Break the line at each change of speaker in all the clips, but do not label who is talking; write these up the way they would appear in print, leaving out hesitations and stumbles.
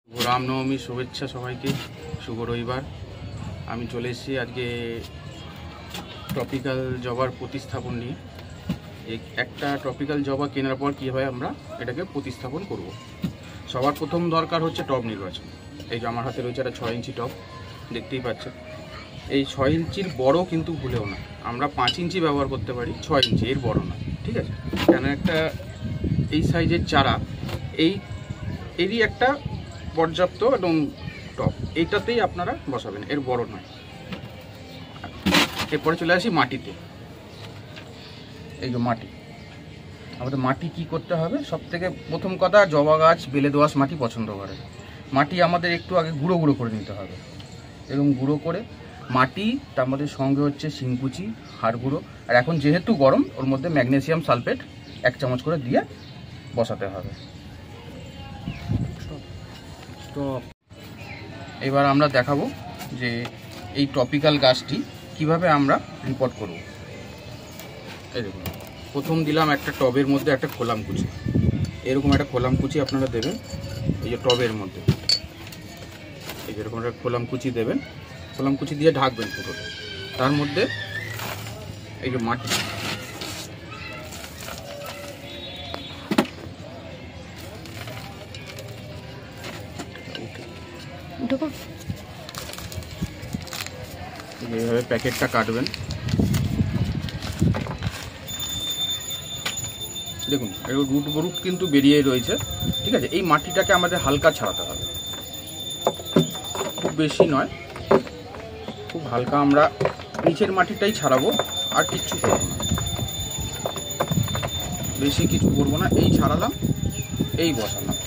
রামনবমী শুভেচ্ছা সবাইকে। শুভ রবিবার। আমি চলে এসেছি আজকে ট্রপিক্যাল জবার প্রতিস্থাপন নিয়ে। একটা ট্রপিক্যাল জবা কেনার পর কীভাবে আমরা এটাকে প্রতিস্থাপন করব। সবার প্রথম দরকার হচ্ছে টব নির্বাচন। এই যে আমার হাতে রয়েছে একটা 6 ইঞ্চি টব, দেখতেই পাচ্ছেন। এই 6 ইঞ্চির বড় কিন্তু ভুলেও না, আমরা 5 ইঞ্চি ব্যবহার করতে পারি, 6 ইঞ্চি এর বড় না, ঠিক আছে? কেন একটা এই সাইজের চারা এরই একটা পর্যাপ্ত এবং টপ, এইটাতেই আপনারা বসাবেন, এর বড় নয়। এরপরে চলে আসি মাটিতে। এই যে মাটি, আমাদের মাটি কি করতে হবে? সব থেকে প্রথম কথা, জবা গাছ বেলে দোআঁশ মাটি পছন্দ করে। মাটি আমাদের একটু আগে গুঁড়ো গুঁড়ো করে নিতে হবে, এবং গুঁড়ো করে মাটি তার মধ্যে সঙ্গে হচ্ছে শিংকুচি, হাড় গুঁড়ো, আর এখন যেহেতু গরম ওর মধ্যে ম্যাগনেসিয়াম সালফেট 1 চামচ করে দিয়ে বসাতে হবে। এবার আমরা দেখাবো যে এই ট্রপিক্যাল গাছটি কিভাবে আমরা রিপোর্ট করব। এই দেখুন, প্রথম দিলাম একটা টবের মধ্যে একটা খোলাম কুচি। এরকম একটা খোলাম কুচি আপনারা দেবেন এই যে টবের মধ্যে, এই যে এরকম একটা খোলাম কুচি দেবেন। খোলাম কুচি দিয়ে ঢাকবেন পুরোটা। তার মধ্যে এই যে মাটি, এইভাবে প্যাকেটটা কাটবেন। দেখুন রুট কিন্তু বেরিয়ে রয়েছে, ঠিক আছে? এই মাটিটাকে আমাদের হালকা ছাড়াতে হবে, খুব বেশি নয়, খুব হালকা আমরা নিচের মাটিটাই ছাড়াবো, আর কিচ্ছু করবো না, বেশি কিছু করবো না। এই ছাড়ালাম, এই বসালাম।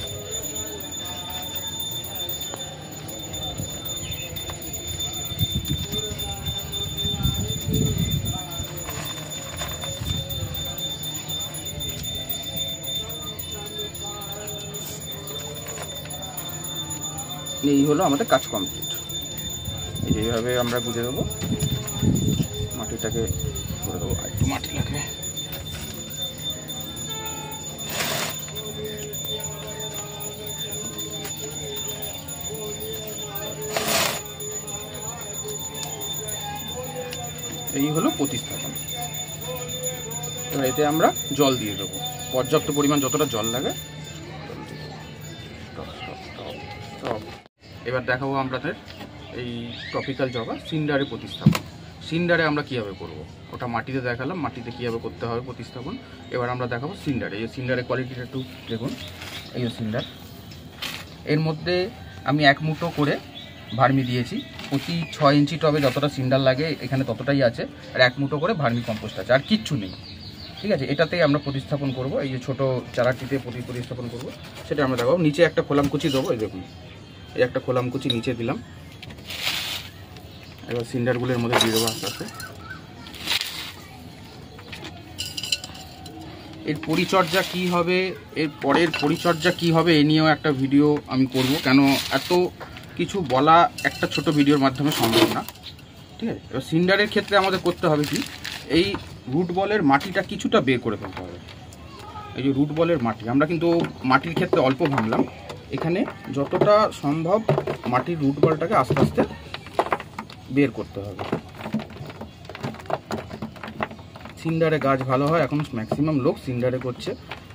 এই হলো আমাদের কাজ কমপ্লিট। এইভাবে আমরা গুঁজে দেবো, মাটিটাকে করে দেবো। একটু মাটি লাগবে। এই হলো প্রতিস্থাপন। এবার এতে আমরা জল দিয়ে দেবো, পর্যাপ্ত পরিমাণ যতটা জল লাগে। এবার দেখাবো আপনাদের এই ট্রপিক্যাল জবা সিন্ডারে প্রতিস্থাপন। সিন্ডারে আমরা কীভাবে করব, ওটা মাটিতে দেখালাম, মাটিতে কীভাবে করতে হবে প্রতিস্থাপন। এবার আমরা দেখাবো সিন্ডারে। এই সিন্ডারের কোয়ালিটিটা একটু দেখুন। এই সিন্ডার, এর মধ্যে আমি 1 মুঠো করে ভার্মি দিয়েছি। প্রতি 6 ইঞ্চি টবে যতটা সিন্ডার লাগে এখানে ততটাই আছে, আর 1 মুঠো করে ভার্মি কম্পোস্ট আছে, আর কিচ্ছু নেই, ঠিক আছে? এটাতেই আমরা প্রতিস্থাপন করব। এই যে ছোটো চারাটিতে প্রতিস্থাপন করব, সেটা আমরা দেখাবো। নিচে একটা খোলাম কুচি দেবো, এই দেখুন, এই একটা খোলাম কুচি নিচে দিলাম। এবার সিন্ডারগুলোর মধ্যে দিয়ে দেবো আস্তে আস্তে। এর পরিচর্যা কি হবে, এর পরের পরিচর্যা কি হবে, এই নিয়েও একটা ভিডিও আমি করব, কেন এত কিছু বলা একটা ছোট ভিডিওর মাধ্যমে সম্ভব না, ঠিক আছে? এবার সিন্ডারের ক্ষেত্রে আমাদের করতে হবে কি, এই রুট বলের মাটিটা কিছুটা বের করে ফেলতে হবে। এই যে রুট বলের মাটি, আমরা কিন্তু মাটির ক্ষেত্রে অল্প ভাঙলাম, এখানে যতটা সম্ভব মাটির রুট বলটাকে আস্তে আস্তে বের করতে হবে। সিন্ডারে গাছ ভালো হয়, এখন ম্যাক্সিমাম লোক সিন্ডারে করছে,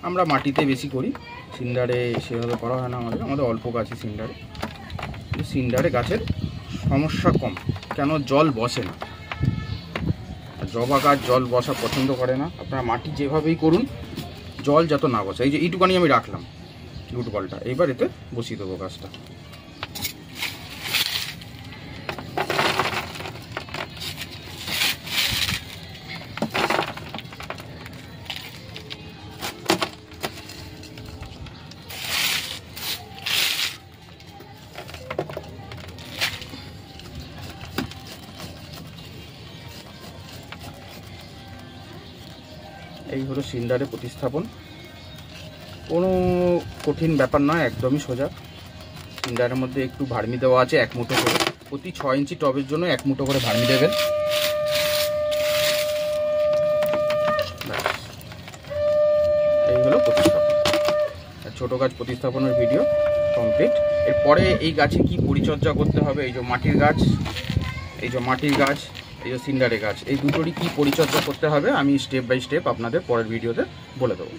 আমরা মাটিতে বেশি করি। সিন্ডারে সেভাবে করা হয় না, আমাদের অল্প গাছই সিন্ডারে। সিন্ডারে গাছের সমস্যা কম, কেন জল বসে না, জবা গাছ জল বসা পছন্দ করে না। আপনারা মাটি যেভাবেই করুন, জল যত না বসে। এই যে এইটুকানি আমি রাখলাম রুট বলটা, এইবার এতে বসিয়ে দেবো গাছটা। এই হলো সিন্ডারে প্রতিস্থাপন। কোনো কঠিন ব্যাপার নয়, একদমই সোজা। সিন্ডারের মধ্যে একটু ভার্মি দেওয়া আছে 1 মুঠো করে, প্রতি 6 ইঞ্চি টবের জন্য 1 মুঠো করে ভার্মি দেবেন। এই হলো প্রতিস্থাপন, ছোটো গাছ প্রতিস্থাপনের ভিডিও। কমপ্লিট। এরপরে এই গাছে কি পরিচর্যা করতে হবে, এই যে মাটির গাছ, এই যে মাটির গাছ, এই যে সিন্ডারে গাছ, এই দুটোরই কি পরিচর্যা করতে হবে আমি স্টেপ বাই স্টেপ আপনাদের পরের ভিডিওতে বলে দেবো।